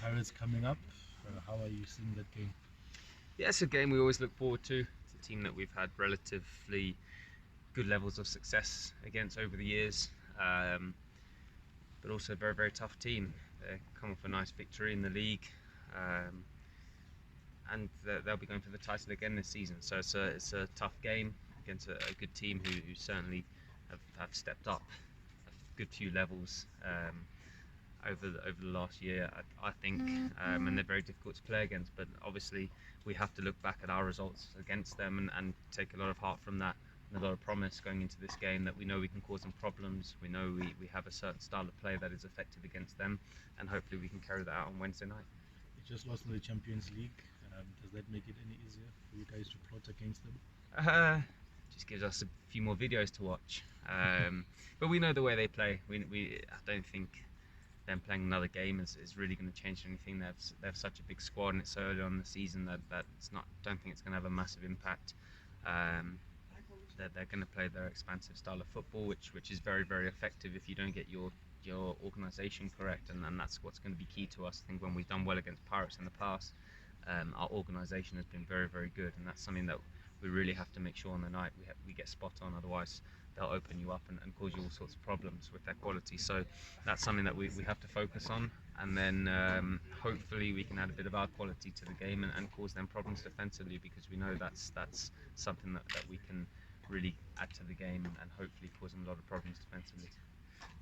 Pirates coming up. How are you seeing that game? Yeah, it's a game we always look forward to. It's a team that we've had relatively good levels of success against over the years, but also a very, very tough team. They come off a nice victory in the league, um, and they'll be going for the title again this season. So it's a tough game against a good team who certainly have stepped up a good few levels over the last year, I think, and they're very difficult to play against. But obviously, we have to look back at our results against them and take a lot of heart from that, and a lot of promise going into this game that we know we can cause them problems. We know we have a certain style of play that is effective against them, and hopefully we can carry that out on Wednesday night. You just lost in the Champions League. Does that make it any easier for you guys to plot against them? Just gives us a few more videos to watch. But we know the way they play. I don't think them playing another game is really going to change anything. They have such a big squad, and it's so early on in the season that it's not. Don't think it's going to have a massive impact. They're going to play their expansive style of football, which is very, very effective if you don't get your organisation correct, and that's what's going to be key to us. I think when we've done well against Pirates in the past, our organisation has been very, very good, and that's something that we really have to make sure on the night we get spot on. Otherwise, they'll open you up and cause you all sorts of problems with their quality. So that's something that we have to focus on, and then hopefully we can add a bit of our quality to the game and cause them problems defensively, because we know that's something that we can really add to the game and hopefully cause them a lot of problems defensively.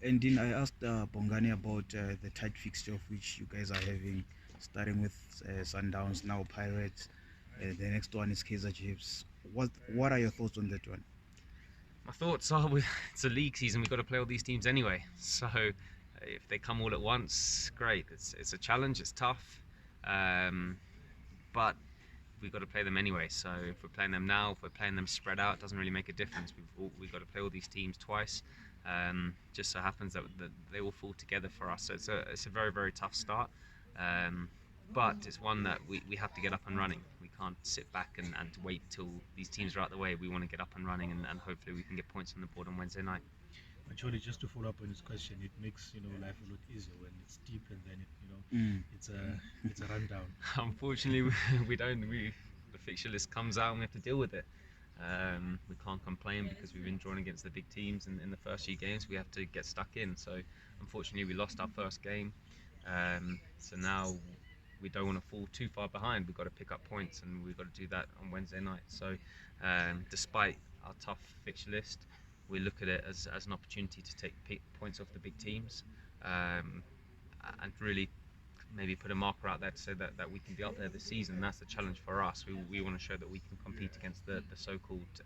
And Dean, I asked Bongani about the tight fixture of which you guys are having, starting with Sundowns, now Pirates. The next one is Kaizer Chiefs. What are your thoughts on that one? My thoughts are, it's a league season. We've got to play all these teams anyway. So if they come all at once, great. It's a challenge. It's tough, but we've got to play them anyway. So if we're playing them now, if we're playing them spread out, it doesn't really make a difference. We've got to play all these teams twice. Just so happens that they all fall together for us. So it's a very, very tough start. But it's one that we have to get up and running. We can't sit back and wait till these teams are out of the way. We want to get up and running, and hopefully we can get points on the board on Wednesday night. But surely, just to follow up on this question, it makes life a lot easier when it's deep and then it's a rundown. Unfortunately, we don't. The fixture list comes out and we have to deal with it. We can't complain because we've been drawn against the big teams in the first few games. We have to get stuck in. So unfortunately, we lost our first game. So now we don't want to fall too far behind. We've got to pick up points, and we've got to do that on Wednesday night. So despite our tough fixture list, we look at it as an opportunity to take points off the big teams, and really maybe put a marker out there to say that we can be up there this season. That's the challenge for us. We want to show that we can compete against the so-called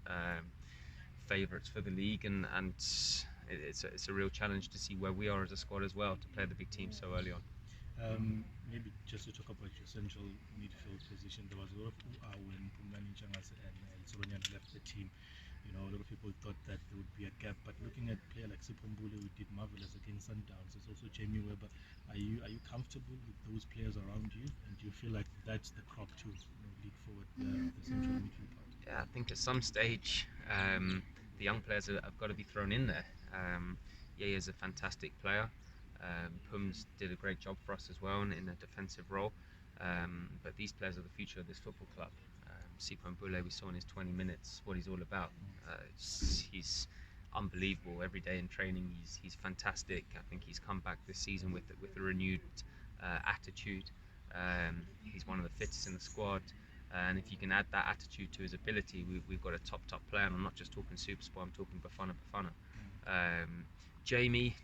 favourites for the league, and it's a real challenge to see where we are as a squad as well, to play the big team so early on. Maybe just to talk about your central midfield position, there was a lot of when Pumani Changas and Solonyan left the team. A lot of people thought that there would be a gap, but looking at a player like Sipombule, who did marvelous against Sundowns, there's also Jamie Webber. Are you comfortable with those players around you, and do you feel like that's the crop to lead forward the central midfield part? Yeah, I think at some stage the young players have got to be thrown in there. Yaya is a fantastic player. Pums did a great job for us as well in a defensive role. But these players are the future of this football club. Sipho Mbule, we saw in his 20 minutes what he's all about. He's unbelievable every day in training. He's fantastic. I think he's come back this season with a renewed attitude. He's one of the fittest in the squad. And if you can add that attitude to his ability, we've got a top player. And I'm not just talking SuperSport, I'm talking Bafana. Jamie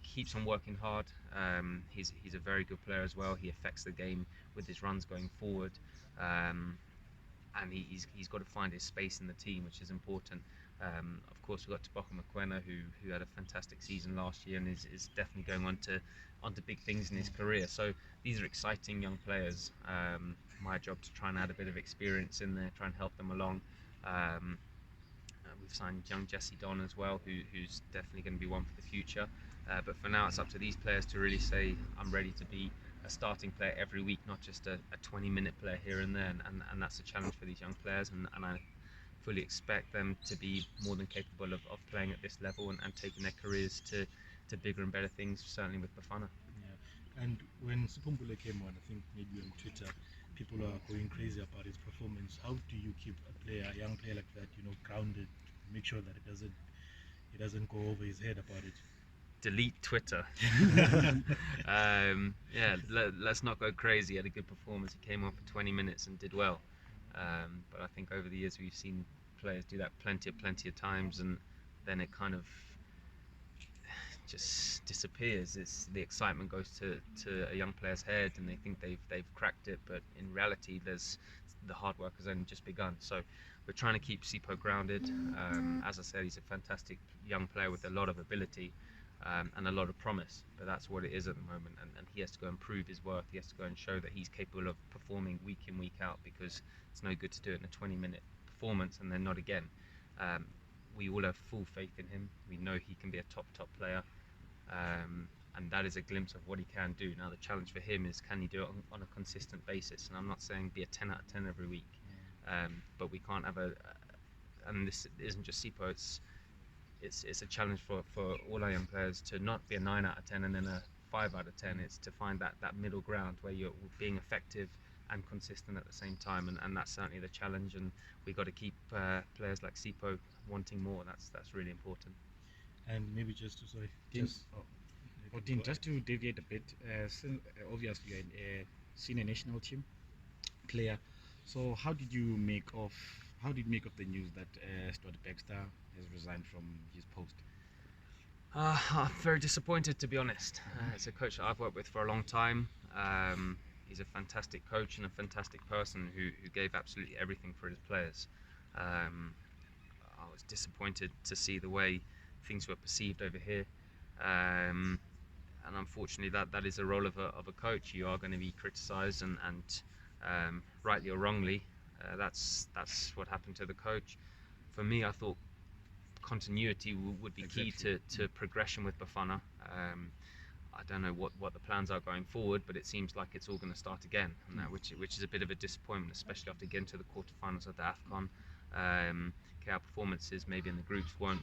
keeps on working hard. He's a very good player as well. He affects the game with his runs going forward. And he's got to find his space in the team, which is important. Of course, we've got Toboko Mokoena, who had a fantastic season last year and is definitely going on to big things in his career. So these are exciting young players. My job to try and add a bit of experience in there, try and help them along. We've signed young Jesse Don as well, who's definitely going to be one for the future. But for now, it's up to these players to really say, I'm ready to be a starting player every week, not just a 20-minute player here and there. And that's a challenge for these young players. And I fully expect them to be more than capable of playing at this level and taking their careers to bigger and better things, certainly with Bafana. And when Supumbule came on, I think maybe on Twitter, people are going crazy about his performance. How do you keep a young player like that, grounded, to make sure that it doesn't go over his head about it? Delete Twitter. Yeah, let's not go crazy. He had a good performance. He came on for 20 minutes and did well. But I think over the years we've seen players do that plenty of times, and then it kind of just disappears. The excitement goes to a young player's head, and they think they've cracked it. But in reality, the hard work has only just begun. So we're trying to keep Sipo grounded. As I said, he's a fantastic young player with a lot of ability. And a lot of promise, but that's what it is at the moment, and he has to go and prove his worth. He has to go and show that he's capable of performing week in, week out, because it's no good to do it in a 20-minute performance and then not again. We all have full faith in him. We know he can be a top player, and that is a glimpse of what he can do. Now the challenge for him is, can he do it on a consistent basis? And I'm not saying be a 10 out of 10 every week, but we can't have and this isn't just Sipo, it's a challenge for all our young players to not be a 9 out of 10 and then a 5 out of 10. It's to find that middle ground where you're being effective and consistent at the same time, and that's certainly the challenge, and we've got to keep players like Sipo wanting more. That's really important. And maybe just to Dean, just to deviate a bit, obviously you're a senior national team player, so how did you make of the news that Stuart Baxter has resigned from his post? I'm very disappointed, to be honest. It's a coach that I've worked with for a long time. He's a fantastic coach and a fantastic person who gave absolutely everything for his players. I was disappointed to see the way things were perceived over here. And unfortunately, that is a role of a coach. You are going to be criticised, and rightly or wrongly, that's what happened to the coach. For me, I thought continuity would be key to progression with Bafana. I don't know what the plans are going forward, but it seems like it's all going to start again, and which is a bit of a disappointment, especially after getting to the quarterfinals of the AFCON. Our performances maybe in the groups weren't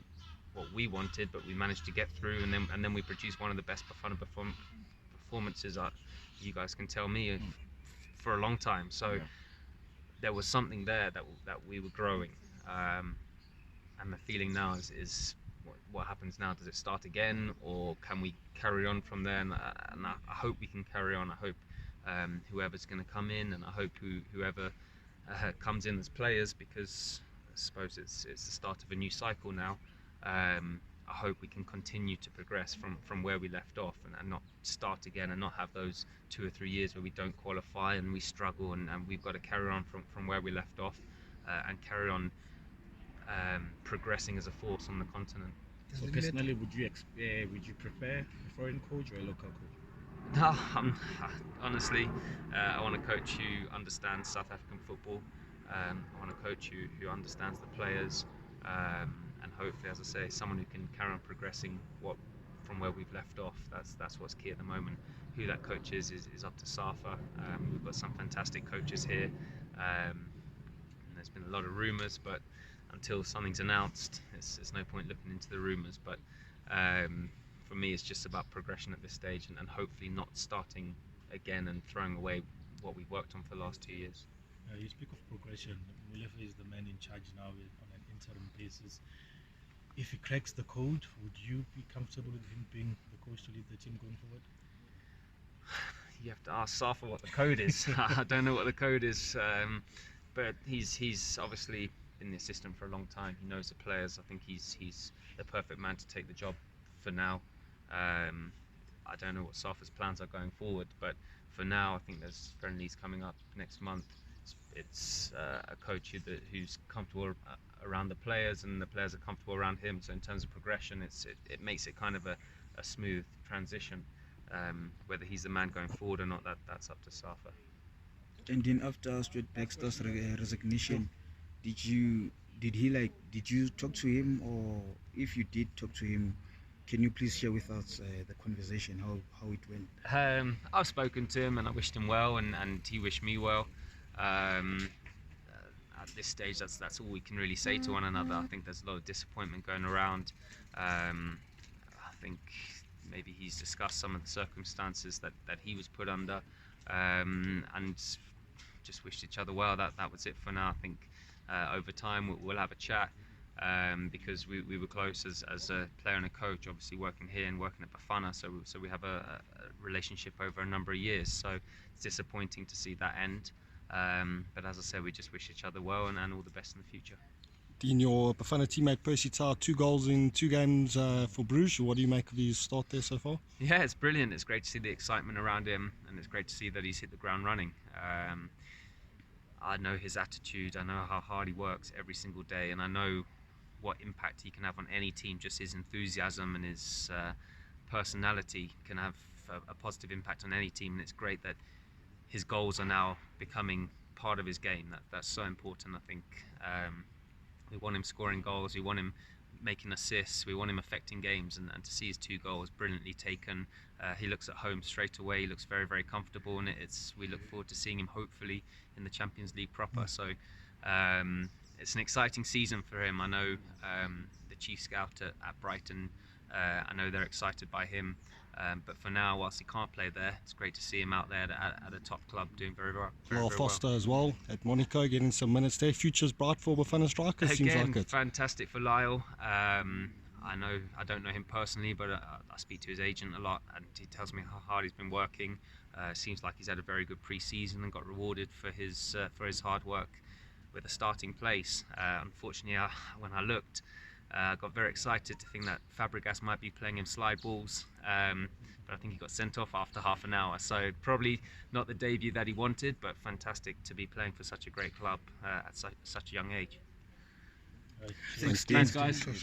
what we wanted, but we managed to get through, and then we produced one of the best Bafana performances, you guys can tell me, for a long time. So there was something there that we were growing, and the feeling now is what happens now. Does it start again, or can we carry on from there? And I hope we can carry on. I hope whoever's going to come in, and I hope whoever comes in as players, because I suppose it's the start of a new cycle now. I hope we can continue to progress from where we left off, and not start again, and not have those 2 or 3 years where we don't qualify and we struggle, and we've got to carry on from where we left off, and carry on progressing as a force on the continent. So personally, would you prefer a foreign coach or a local coach? No, honestly, I want a coach who understands South African football. I want a coach who understands the players, and hopefully, as I say, someone who can carry on progressing from where we've left off. That's what's key at the moment. Who that coach is up to Safa. We've got some fantastic coaches here. And there's been a lot of rumours, but until something's announced, there's no point looking into the rumours. But for me, it's just about progression at this stage, and hopefully not starting again and throwing away what we've worked on for the last 2 years. You speak of progression. Molefe is the man in charge now on an interim basis. If he cracks the code, would you be comfortable with him being the coach to lead the team going forward? You have to ask Safa what the code is. I don't know what the code is, but he's obviously been the assistant for a long time. He knows the players. I think he's the perfect man to take the job for now. I don't know what Safa's plans are going forward, but for now, I think there's friendlies coming up next month. It's a coach who's comfortable around the players, and the players are comfortable around him. So in terms of progression, it makes it kind of a smooth transition. Whether he's the man going forward or not, that's up to Safa. And then after Stuart Baxter's resignation, did you talk to him, or if you did talk to him, can you please share with us the conversation, how it went? I've spoken to him, and I wished him well, and he wished me well. At this stage, that's all we can really say to one another. I think there's a lot of disappointment going around. I think maybe he's discussed some of the circumstances that he was put under, and just wished each other well. That was it for now. I think over time we'll have a chat, because we were close as a player and a coach, obviously working here and working at Bafana, so we have a relationship over a number of years. So it's disappointing to see that end, but as I said, we just wish each other well and all the best in the future. Dean, your Bafana teammate Percy Tau, 2 goals in 2 games for Bruges. What do you make of his start there so far? Yeah, it's brilliant. It's great to see the excitement around him, and it's great to see that he's hit the ground running. I know his attitude, I know how hard he works every single day, and I know what impact he can have on any team. Just his enthusiasm and his personality can have a positive impact on any team, and it's great that his goals are now becoming part of his game. That's so important. I think we want him scoring goals, we want him making assists, we want him affecting games, and to see his 2 goals brilliantly taken. He looks at home straight away, he looks very, very comfortable, and we look forward to seeing him hopefully in the Champions League proper. So it's an exciting season for him. I know the chief scout at Brighton, I know they're excited by him, but for now, whilst he can't play there, it's great to see him out there at a top club doing very well. Lyle Foster as well at Monaco, getting some minutes there. Future's bright for Bafana strikers, seems Again, like it. fantastic for Lyle. I don't know him personally, but I speak to his agent a lot, and he tells me how hard he's been working. Seems like he's had a very good pre-season and got rewarded for his hard work with a starting place. Unfortunately, when I looked, I got very excited to think that Fabregas might be playing him slide balls, but I think he got sent off after half an hour. So probably not the debut that he wanted, but fantastic to be playing for such a great club at such a young age. Right. Thanks, Dean. Thanks, guys. Cheers.